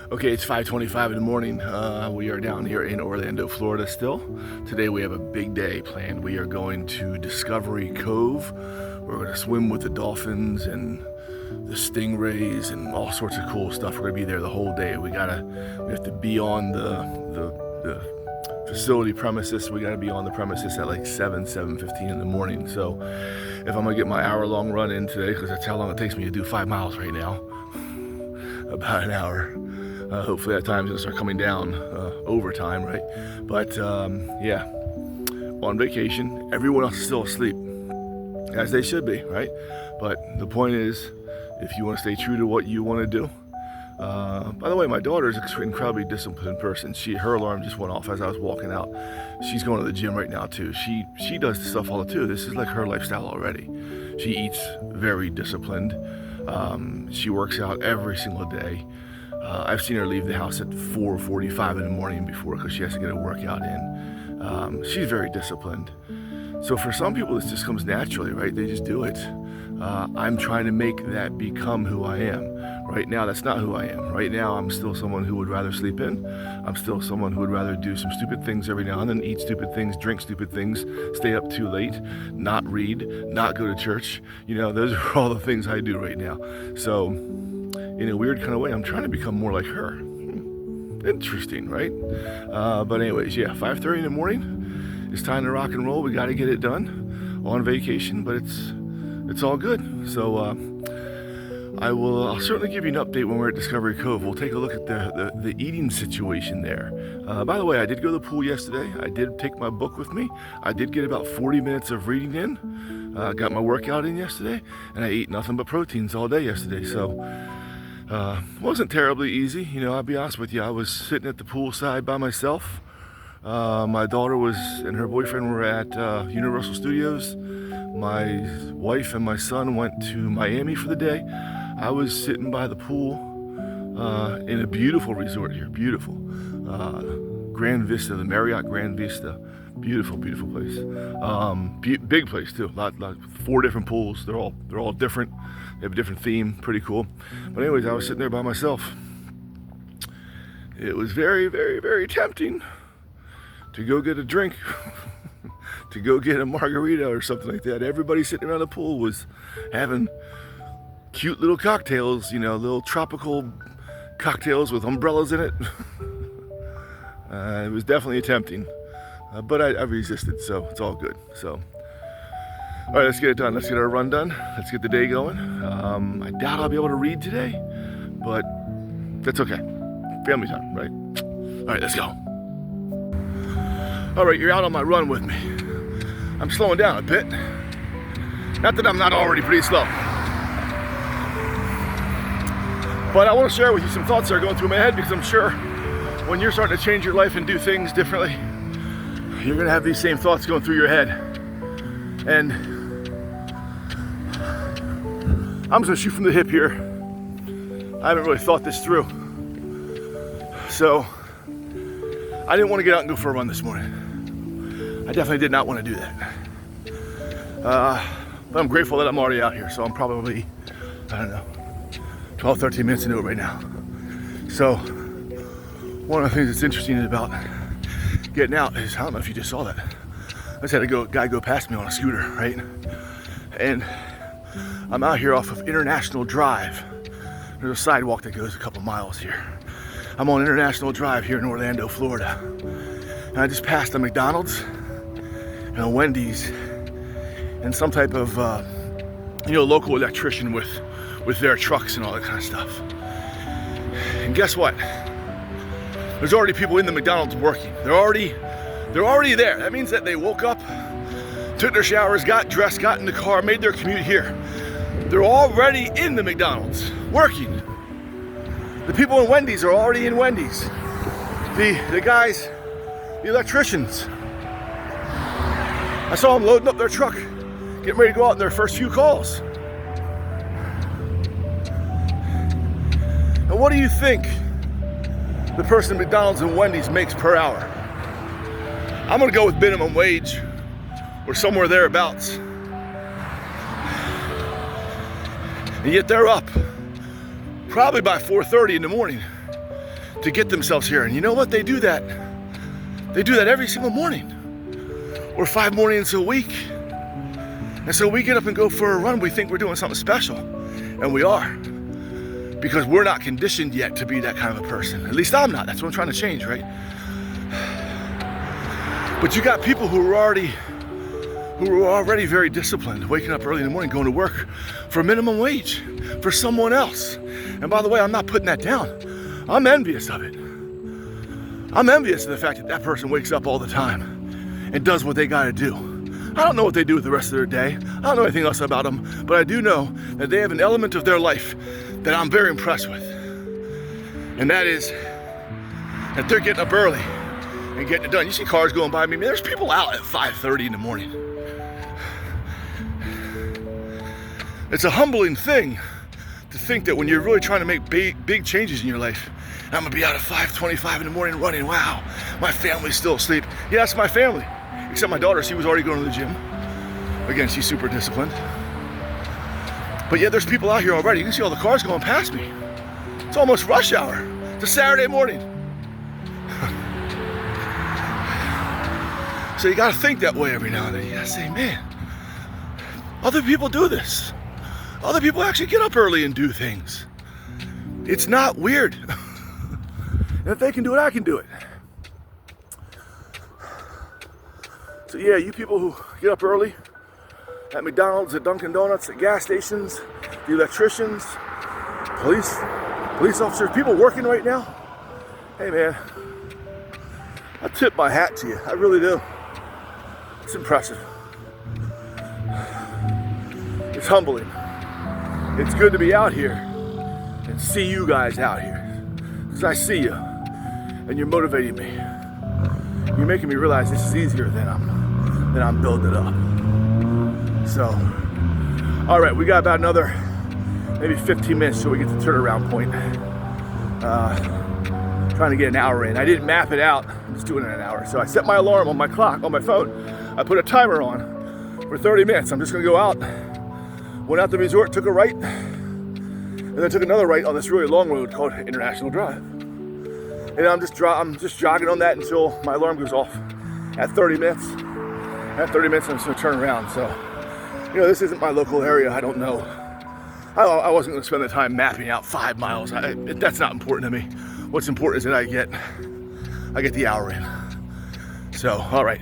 Okay, it's 5:25 in the morning. We are down here in Orlando, Florida still. Today we have a big day planned. We are going to Discovery Cove. We're going to swim with the dolphins and the stingrays and all sorts of cool stuff. We're going to be there the whole day. We have to be on the facility premises. We got to be on the premises at like 7:15 in the morning. So if I'm going to get my hour-long run in today, because that's how long it takes me to do 5 miles right now, about an hour. Hopefully that time's gonna start coming down over time, right? But yeah, on vacation, everyone else is still asleep, as they should be, right? But the point is, if you want to stay true to what you want to do. By the way, my daughter is an incredibly disciplined person. Her alarm just went off as I was walking out. She's going to the gym right now too. She does this stuff all too. This is like her lifestyle already. She eats very disciplined. She works out every single day. I've seen her leave the house at 4:45 in the morning before because she has to get a workout in. She's very disciplined. So for some people, this just comes naturally, right? They just do it. I'm trying to make that become who I am. Right now, that's not who I am. Right now, I'm still someone who would rather sleep in. I'm still someone who would rather do some stupid things every now and then, eat stupid things, drink stupid things, stay up too late, not read, not go to church. You know, those are all the things I do right now. So in a weird kind of way, I'm trying to become more like her. Interesting, right? But anyways, yeah, 5:30 in the morning. It's time to rock and roll. We got to get it done on vacation, but it's all good. So I'll certainly give you an update when we're at Discovery Cove. We'll take a look at the eating situation there. By the way, I did go to the pool yesterday. I did take my book with me. I did get about 40 minutes of reading in. Got my workout in yesterday, and I ate nothing but proteins all day yesterday. So wasn't terribly easy, you know. I'll be honest with you. I was sitting at the poolside by myself. My daughter and her boyfriend were at Universal Studios. My wife and my son went to Miami for the day. I was sitting by the pool in a beautiful resort here, beautiful. Grand Vista, the Marriott Grand Vista. Beautiful, beautiful place. Big place too. Lot 4 different pools. They're all different. They have a different theme. Pretty cool. But anyways, I was sitting there by myself. It was very, very, very tempting to go get a drink, to go get a margarita or something like that. Everybody sitting around the pool was having cute little cocktails, you know, little tropical cocktails with umbrellas in it. It was definitely tempting. But I resisted, so it's all good. So, all right, let's get it done. Let's get our run done. Let's get the day going. I doubt I'll be able to read today, but that's okay. Family time, right? All right, let's go. All right, you're out on my run with me. I'm slowing down a bit. Not that I'm not already pretty slow. But I want to share with you some thoughts that are going through my head, because I'm sure when you're starting to change your life and do things differently, you're gonna have these same thoughts going through your head. And I'm just gonna shoot from the hip here. I haven't really thought this through. So I didn't want to get out and go for a run this morning. I definitely did not want to do that. But I'm grateful that I'm already out here. So I'm probably, I don't know, 12, 13 minutes into it right now. So one of the things that's interesting about getting out is, I don't know if you just saw that. I just had a guy go past me on a scooter, right? And I'm out here off of International Drive. There's a sidewalk that goes a couple miles here. I'm on International Drive here in Orlando, Florida. And I just passed a McDonald's and a Wendy's and some type of, local electrician with their trucks and all that kind of stuff. And guess what? There's already people in the McDonald's working. They're already there. That means that they woke up, took their showers, got dressed, got in the car, made their commute here. They're already in the McDonald's working. The people in Wendy's are already in Wendy's. The guys, the electricians. I saw them loading up their truck, getting ready to go out in their first few calls. And what do you think the person at McDonald's and Wendy's makes per hour? I'm gonna go with minimum wage or somewhere thereabouts. And yet they're up probably by 4:30 in the morning to get themselves here. And you know what? They do that. They do that every single morning, or 5 mornings a week. And so we get up and go for a run. We think we're doing something special, and we are, because we're not conditioned yet to be that kind of a person. At least I'm not. That's what I'm trying to change, right? But you got people who are already very disciplined, waking up early in the morning, going to work for minimum wage for someone else. And by the way, I'm not putting that down. I'm envious of it. I'm envious of the fact that that person wakes up all the time and does what they gotta do. I don't know what they do with the rest of their day. I don't know anything else about them, but I do know that they have an element of their life that I'm very impressed with. And that is that they're getting up early and getting it done. You see cars going by me. I mean, there's people out at 5:30 in the morning. It's a humbling thing to think that when you're really trying to make big changes in your life, I'm gonna be out at 5:25 in the morning running. Wow, my family's still asleep. Yeah, that's my family, except my daughter. She was already going to the gym. Again, she's super disciplined. But yeah, there's people out here already. You can see all the cars going past me. It's almost rush hour. It's a Saturday morning. So you gotta think that way every now and then. You gotta say, man, other people do this. Other people actually get up early and do things. It's not weird. And if they can do it, I can do it. So yeah, you people who get up early at McDonald's, at Dunkin' Donuts, at gas stations, the electricians, police officers, people working right now, hey man, I tip my hat to you. I really do. It's impressive. It's humbling. It's good to be out here and see you guys out here, because I see you and you're motivating me. You're making me realize this is easier than I'm building it up. So, all right, we got about another maybe 15 minutes till we get to turnaround point. Trying to get an hour in. I didn't map it out. I'm just doing it in an hour. So I set my alarm on my clock, on my phone. I put a timer on for 30 minutes. I'm just gonna go out. Went out the resort, took a right, and then took another right on this really long road called International Drive. And I'm just jogging on that until my alarm goes off at 30 minutes. At 30 minutes, I'm just gonna turn around. So, you know, this isn't my local area. I don't know. I wasn't gonna spend the time mapping out 5 miles. That's not important to me. What's important is that I get the hour in. So, all right.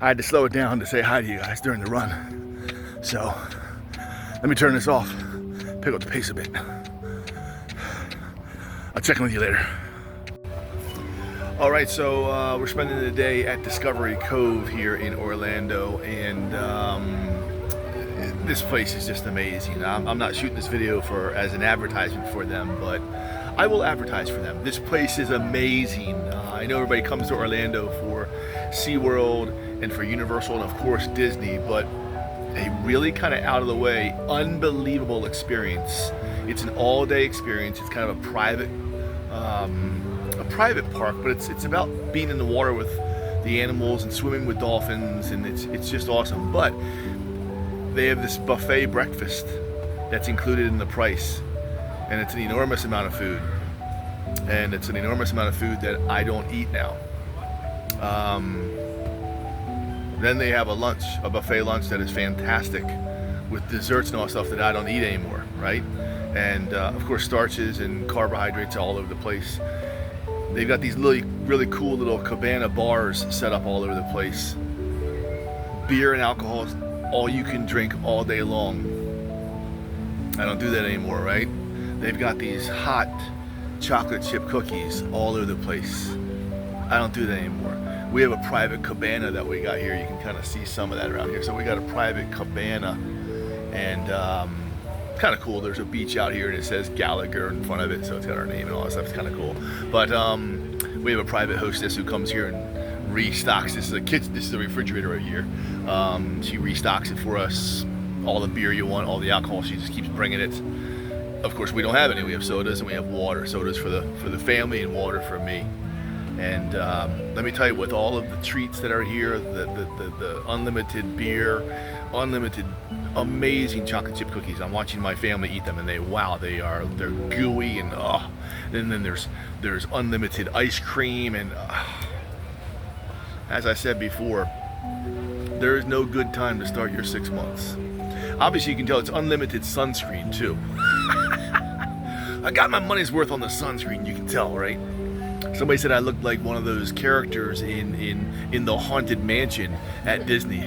I had to slow it down to say hi to you guys during the run. So, let me turn this off, pick up the pace a bit. I'll check in with you later. All right, so we're spending the day at Discovery Cove here in Orlando, and this place is just amazing. I'm not shooting this video as an advertisement for them, but I will advertise for them. This place is amazing. I know everybody comes to Orlando for SeaWorld and for Universal and of course Disney, but a really kind of out of the way, unbelievable experience. It's an all-day experience. It's kind of a private park, but it's about being in the water with the animals and swimming with dolphins, and it's just awesome. But they have this buffet breakfast that's included in the price, and it's an enormous amount of food, and it's an enormous amount of food that I don't eat now. Then they have a buffet lunch that is fantastic with desserts and all stuff that I don't eat anymore, right? And of course starches and carbohydrates all over the place. They've got these really cool little cabana bars set up all over the place. Beer and alcohol, all you can drink all day long. I don't do that anymore, right? They've got these hot chocolate chip cookies all over the place. I don't do that anymore. We have a private cabana that we got here. You can kind of see some of that around here. So we got a private cabana, and kind of cool. There's a beach out here and it says Gallagher in front of it, so it's got our name and all that stuff. It's kind of cool. But we have a private hostess who comes here and restocks. This is a kitchen. This is a refrigerator right here. She restocks it for us. All the beer you want, all the alcohol. She just keeps bringing it. Of course, we don't have any. We have sodas and we have water. Sodas for the family and water for me. And let me tell you, with all of the treats that are here, the unlimited beer, unlimited amazing chocolate chip cookies. I'm watching my family eat them, and they're gooey, and and then there's unlimited ice cream, and as I said before, there is no good time to start your 6 months. Obviously, you can tell it's unlimited sunscreen too. I got my money's worth on the sunscreen, you can tell, right? Somebody said I looked like one of those characters in the Haunted Mansion at Disney.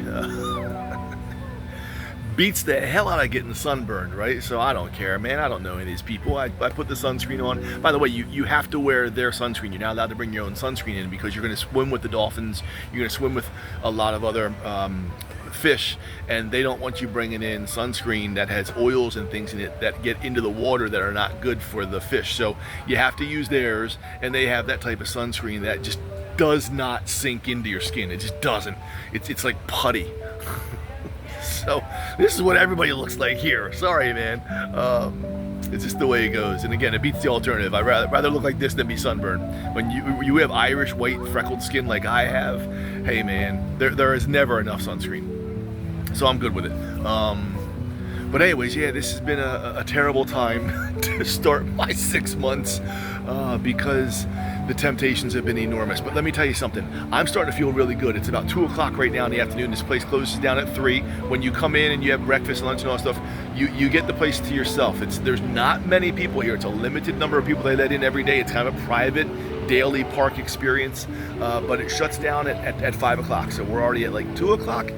Beats the hell out of getting sunburned, right? So I don't care, man. I don't know any of these people. I put the sunscreen on. By the way, you have to wear their sunscreen. You're not allowed to bring your own sunscreen in because you're going to swim with the dolphins. You're going to swim with a lot of other fish, and they don't want you bringing in sunscreen that has oils and things in it that get into the water that are not good for the fish. So you have to use theirs, and they have that type of sunscreen that just does not sink into your skin. It just doesn't. It's like putty. So this is what everybody looks like here. Sorry, man. It's just the way it goes. And again, it beats the alternative. I'd rather look like this than be sunburned. When you have Irish white freckled skin like I have, hey man, there is never enough sunscreen. So I'm good with it. But anyways, yeah, this has been a terrible time to start my 6 months because the temptations have been enormous. But let me tell you something. I'm starting to feel really good. It's about 2 o'clock right now in the afternoon. This place closes down at 3. When you come in and you have breakfast, lunch, and all that stuff, you get the place to yourself. There's not many people here. It's a limited number of people they let in every day. It's kind of a private daily park experience, but it shuts down at 5 o'clock. So we're already at like 2 o'clock.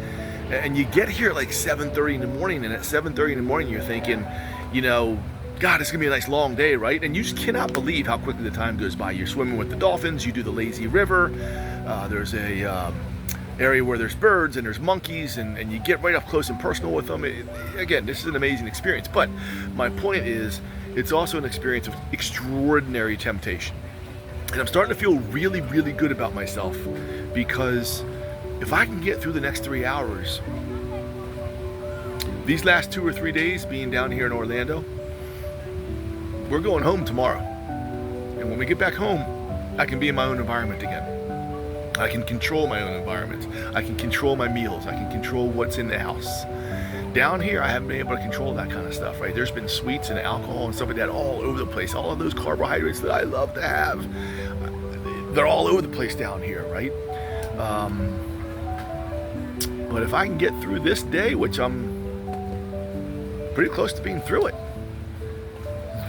And you get here at like 7:30 in the morning, and at 7:30 in the morning you're thinking, you know, God, it's gonna be a nice long day, right? And you just cannot believe how quickly the time goes by. You're swimming with the dolphins, you do the lazy river, there's a area where there's birds and there's monkeys, and you get right up close and personal with them. Again, this is an amazing experience, but my point is, it's also an experience of extraordinary temptation. And I'm starting to feel really, really good about myself, because if I can get through the next 3 hours, these last 2 or 3 days being down here in Orlando, we're going home tomorrow. And when we get back home, I can be in my own environment again. I can control my own environment. I can control my meals. I can control what's in the house. Down here, I haven't been able to control that kind of stuff, right? There's been sweets and alcohol and stuff like that all over the place. All of those carbohydrates that I love to have, they're all over the place down here, right? But if I can get through this day, which I'm pretty close to being through it,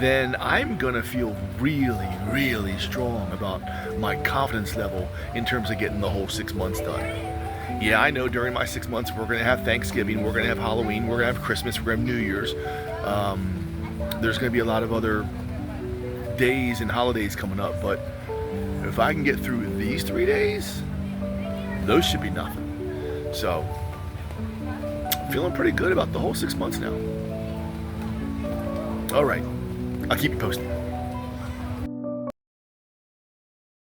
then I'm gonna feel really, really strong about my confidence level in terms of getting the whole 6 months done. Yeah, I know during my 6 months we're gonna have Thanksgiving, we're gonna have Halloween, we're gonna have Christmas, we're gonna have New Year's. There's gonna be a lot of other days and holidays coming up, but if I can get through these 3 days, those should be nothing. So, I'm feeling pretty good about the whole 6 months now. All right, I'll keep you posted.